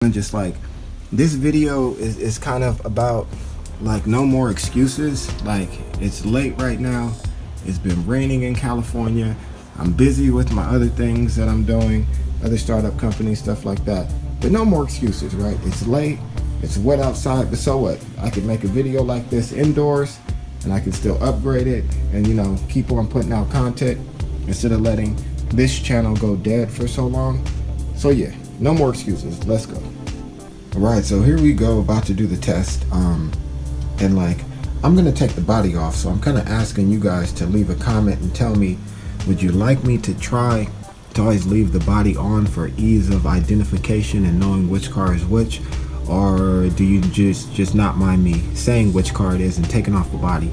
And just like this video is kind of about like no more excuses. Like, it's late right now, it's been raining in California, I'm busy with my other things that I'm doing, other startup companies, stuff like that, but no more excuses, right? It's late, it's wet outside, but so what? I could make a video like this indoors and I can still upgrade it and, you know, keep on putting out content instead of letting this channel go dead for so long. So yeah, no more excuses, let's go. All right, so here we go, about to do the test. And like, I'm gonna take the body off, so I'm kind of asking you guys to leave a comment and tell me, would you like me to try to always leave the body on for ease of identification and knowing which car is which, or do you just not mind me saying which car it is and taking off the body?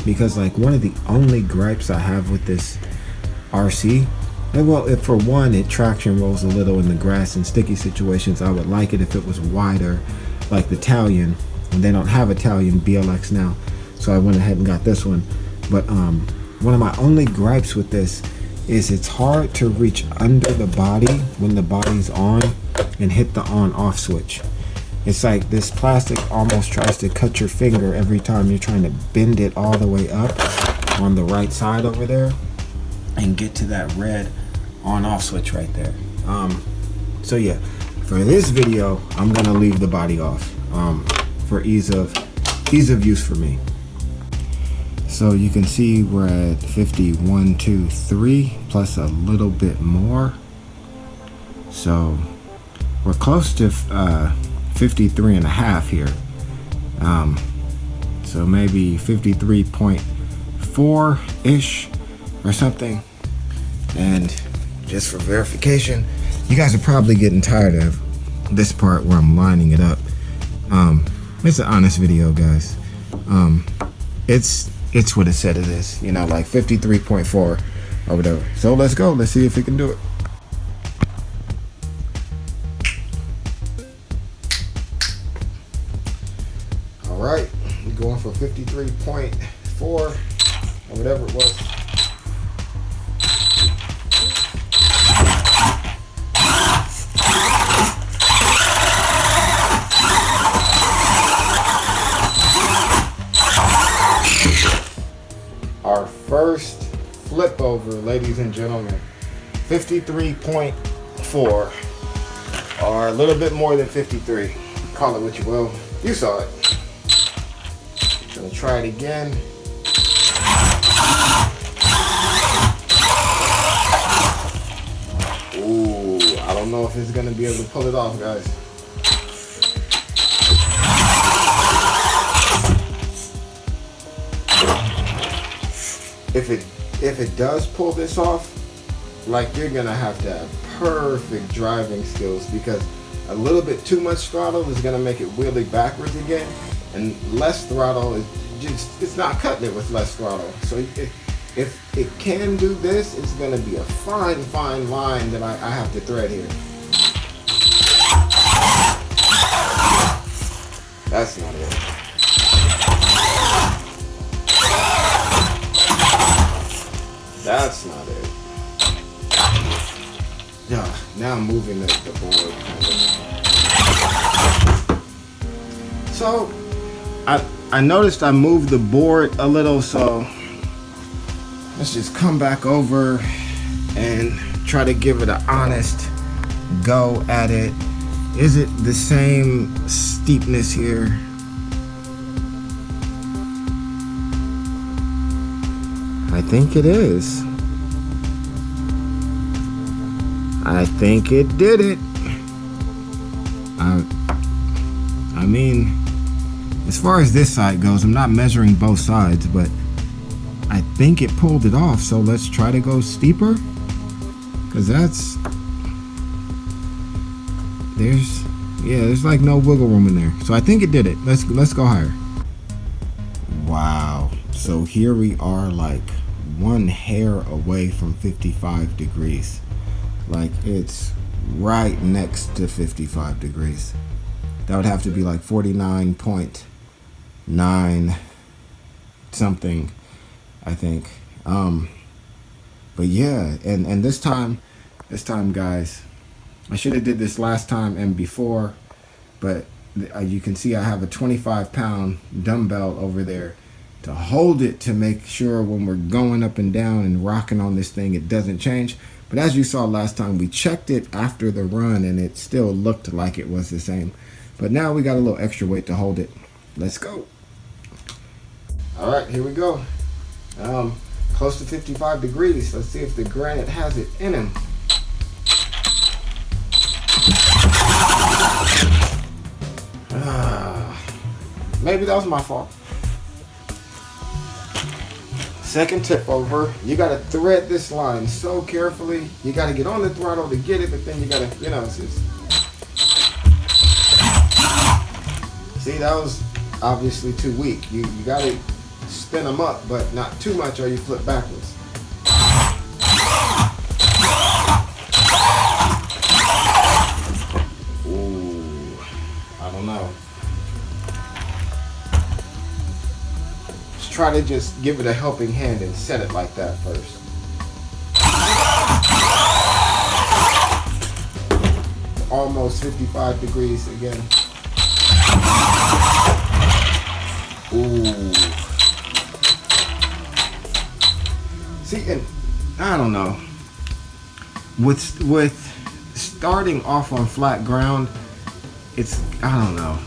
Because like, one of the only gripes I have with this RC, well, if for one, it traction rolls a little in the grass and sticky situations. I would like it if it was wider, like the Italian, and they don't have Italian BLX now, so I went ahead and got this one. But one of my only gripes with this is it's hard to reach under the body when the body's on and hit the on-off switch. It's like this plastic almost tries to cut your finger every time you're trying to bend it all the way up on the right side over there and get to that red on-off switch right there. So yeah, for this video, I'm gonna leave the body off for ease of use for me. So you can see we're at 51, 2, 3 plus a little bit more. So we're close to 53 and a half here. So maybe 53.4 ish or something. And just for verification, you guys are probably getting tired of this part where I'm lining it up. It's an honest video, guys. It's what it said it is, you know, like 53.4 or whatever. So let's go, let's see if we can do it. All right, we're going for 53.4 or whatever it was. Our first flip over, ladies and gentlemen, 53.4, or a little bit more than 53. Call it what you will. You saw it. Gonna try it again. Ooh, I don't know if it's gonna be able to pull it off, guys. If it does pull this off, like, you're gonna have to have perfect driving skills, because a little bit too much throttle is gonna make it wheelie backwards again, and less throttle is just, it's not cutting it with less throttle. So if it can do this, it's gonna be a fine line that I have to thread here. That's not it. That's not it. Yeah, now I'm moving the board. So I noticed I moved the board a little, so let's just come back over and try to give it an honest go at it. Is it the same steepness here? I think it is. I think it did it. I mean, as far as this side goes, I'm not measuring both sides, but I think it pulled it off. So let's try to go steeper, because there's like no wiggle room in there. So I think it did it. Let's go higher. Wow. So here we are, like one hair away from 55 degrees. Like, it's right next to 55 degrees. That would have to be like 49.9 something, I think. But yeah, and this time guys, I should have did this last time and before, but you can see I have a 25-pound dumbbell over there to hold it, to make sure when we're going up and down and rocking on this thing, it doesn't change. But as you saw last time, we checked it after the run and it still looked like it was the same. But now we got a little extra weight to hold it. Let's go. All right, here we go. Close to 55 degrees. Let's see if the granite has it in him. Maybe that was my fault. Second tip over, you gotta thread this line so carefully. You gotta get on the throttle to get it, but then you gotta, you know, it's just... See, that was obviously too weak. You gotta spin them up, but not too much or you flip backwards. Ooh, I don't know. Let's try to just give it a helping hand and set it like that first. Almost 55 degrees again. Ooh. See, and I don't know. With starting off on flat ground, it's, I don't know.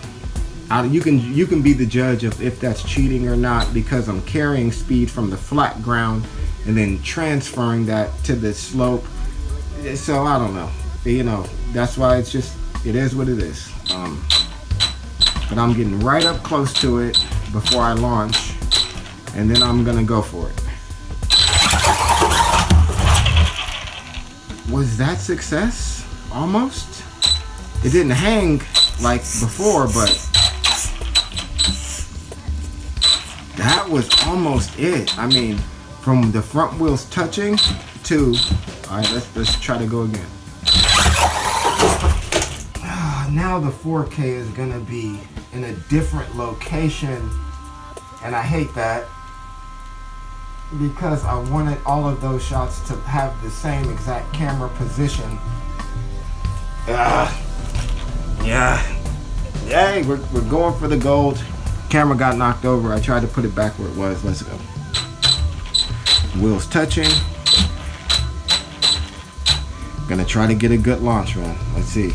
You can be the judge of if that's cheating or not, because I'm carrying speed from the flat ground and then transferring that to the slope. So I don't know. You know, that's why it's just, it is what it is. But I'm getting right up close to it before I launch, and then I'm gonna go for it. Was that success? Almost? It didn't hang like before, but that was almost it. I mean, from the front wheels touching to, all right, let's try to go again. Now the 4K is gonna be in a different location, and I hate that because I wanted all of those shots to have the same exact camera position. Yeah, we're going for the gold. Camera got knocked over. I tried to put it back where it was. Let's go. Wheels touching. Gonna try to get a good launch run. Let's see.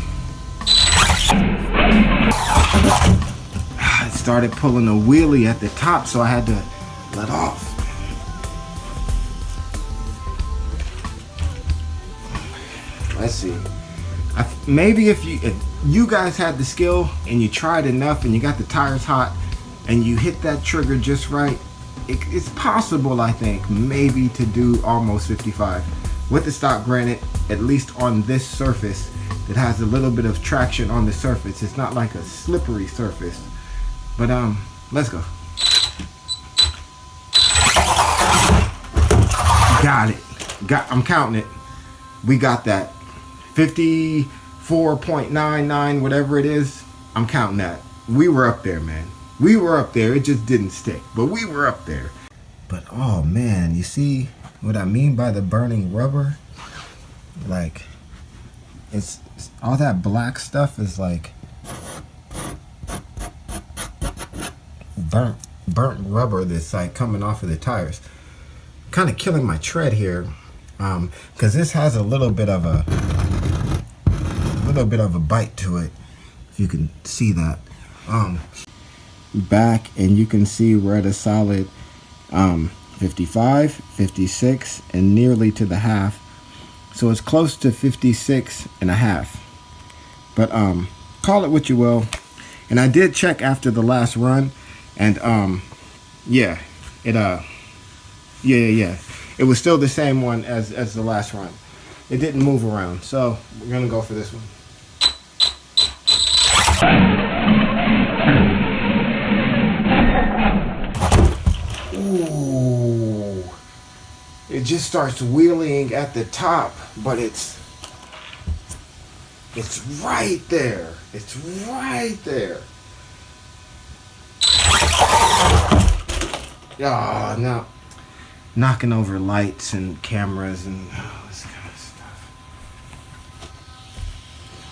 It started pulling a wheelie at the top, so I had to let off. Let's see. Maybe if you guys had the skill and you tried enough and you got the tires hot and you hit that trigger just right, it's possible, I think, maybe to do almost 55 with the stock granite, at least on this surface that has a little bit of traction on the surface. It's not like a slippery surface, but let's go. Got it. I'm counting it. We got that. 54.99, whatever it is. I'm counting that. We were up there, man. We were up there. It just didn't stick, but we were up there. But oh man, you see what I mean by the burning rubber? Like, it's all that black stuff is like burnt rubber that's like coming off of the tires. Kind of killing my tread here, because this has a little bit of a bite to it, if you can see that. Back, and you can see we're at a solid 55, 56, and nearly to the half. So it's close to 56 and a half. But call it what you will. And I did check after the last run, and yeah, it it was still the same one as the last run. It didn't move around. So we're gonna go for this one. Ooh, it just starts wheeling at the top, but it's right there. It's right there. Oh, now knocking over lights and cameras and all this kind of stuff.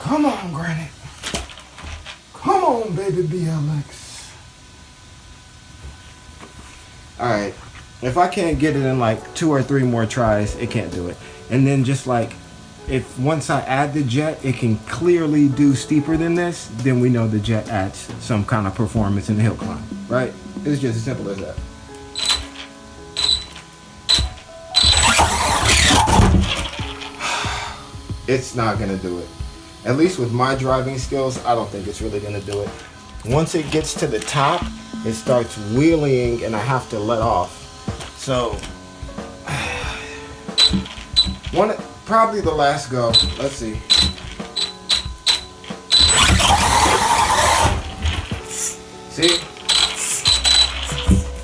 Come on, Granite. Come on, baby BLX. Alright, if I can't get it in like 2 or 3 more tries, it can't do it. And then just like, if once I add the jet, it can clearly do steeper than this, then we know the jet adds some kind of performance in the hill climb, right? It's just as simple as that. It's not gonna do it. At least with my driving skills, I don't think it's really gonna do it. Once it gets to the top, it starts wheeling and I have to let off. So, probably the last go. Let's see. See?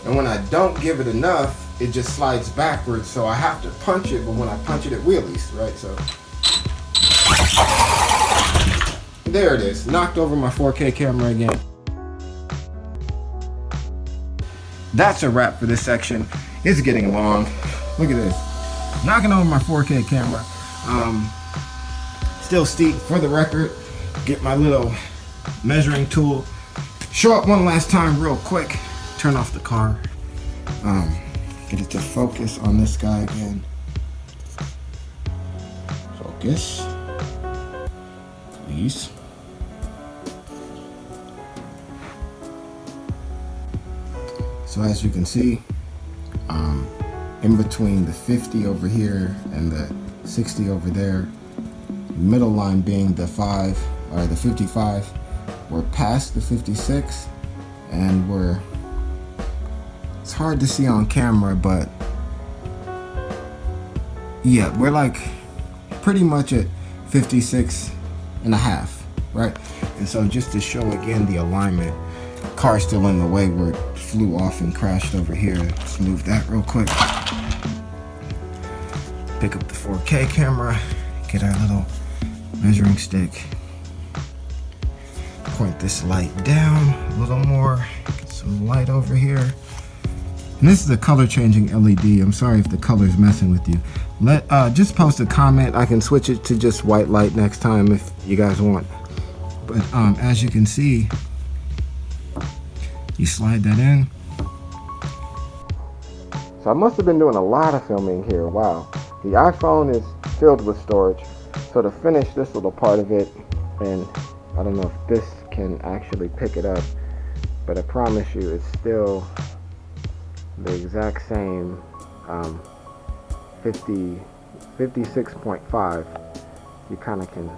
And when I don't give it enough, it just slides backwards. So I have to punch it, but when I punch it, it wheelies, right? So there it is. Knocked over my 4K camera again. That's a wrap for this section. It's getting long. Look at this. Knocking over my 4K camera. Still steep for the record. Get my little measuring tool. Show up one last time real quick. Turn off the car. Get it to focus on this guy again. Focus. Please. So as you can see, in between the 50 over here and the 60 over there, middle line being the 5 or the 55, we're past the 56 and it's hard to see on camera, but yeah, we're like pretty much at 56 and a half, right? And so just to show again the alignment, car's still in the way where it flew off and crashed over here. Let's move that real quick. Pick up the 4K camera, get our little measuring stick, point this light down a little more, get some light over here. And this is a color changing LED. I'm sorry if the color is messing with you. Just post a comment. I can switch it to just white light next time if you guys want. But as you can see, you slide that in. So I must have been doing a lot of filming here. Wow. The iPhone is filled with storage. So to finish this little part of it, and I don't know if this can actually pick it up, but I promise you it's still the exact same 56.5. You kind of can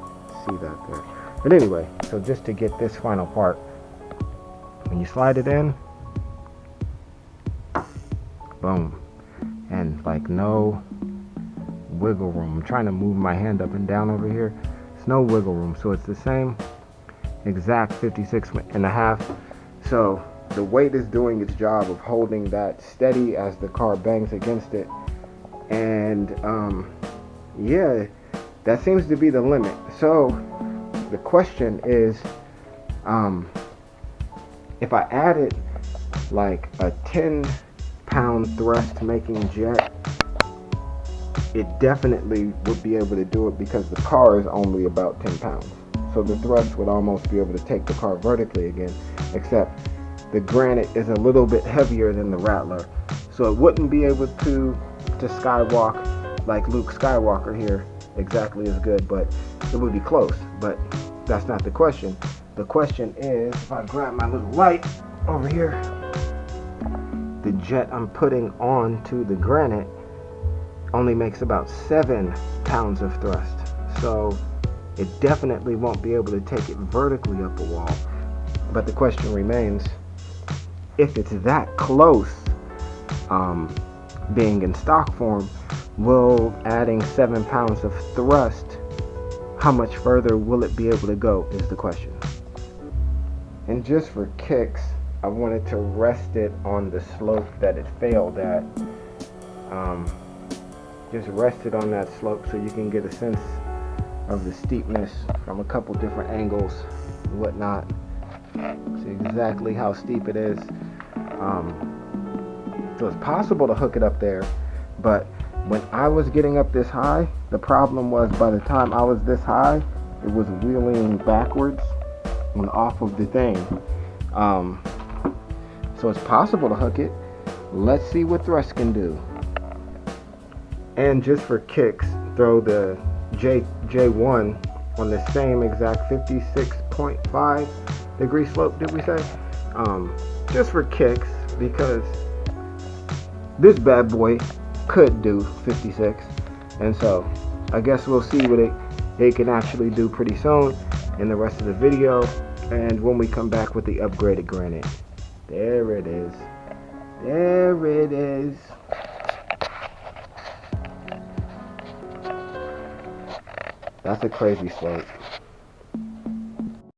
see that there. But anyway, so just to get this final part, when you slide it in, boom, and like no wiggle room. I'm trying to move my hand up and down over here. It's no wiggle room. So it's the same exact 56 and a half. So the weight is doing its job of holding that steady as the car bangs against it. And yeah, that seems to be the limit. So the question is, if I added like a 10-pound thrust making jet, it definitely would be able to do it because the car is only about 10 pounds. So the thrust would almost be able to take the car vertically again, except the granite is a little bit heavier than the Rattler. So it wouldn't be able to skywalk like Luke Skywalker here exactly as good, but it would be close. But that's not the question. The question is, if I grab my little light over here, the jet I'm putting onto the granite only makes about 7 pounds of thrust. So it definitely won't be able to take it vertically up a wall. But the question remains, if it's that close, being in stock form, will adding 7 pounds of thrust, how much further will it be able to go is the question. And just for kicks, I wanted to rest it on the slope that it failed at. Just rest it on that slope so you can get a sense of the steepness from a couple different angles and whatnot. See exactly how steep it is. So it's possible to hook it up there, but when I was getting up this high, the problem was by the time I was this high, it was wheeling backwards on off of the thing. So it's possible to hook it. Let's see what thrust can do. And just for kicks, throw the J1 on the same exact 56.5 degree slope, did we say? Just for kicks, because this bad boy could do 56. And so I guess we'll see what it can actually do pretty soon in the rest of the video, and when we come back with the upgraded granite. There it is. There it is. That's a crazy slope.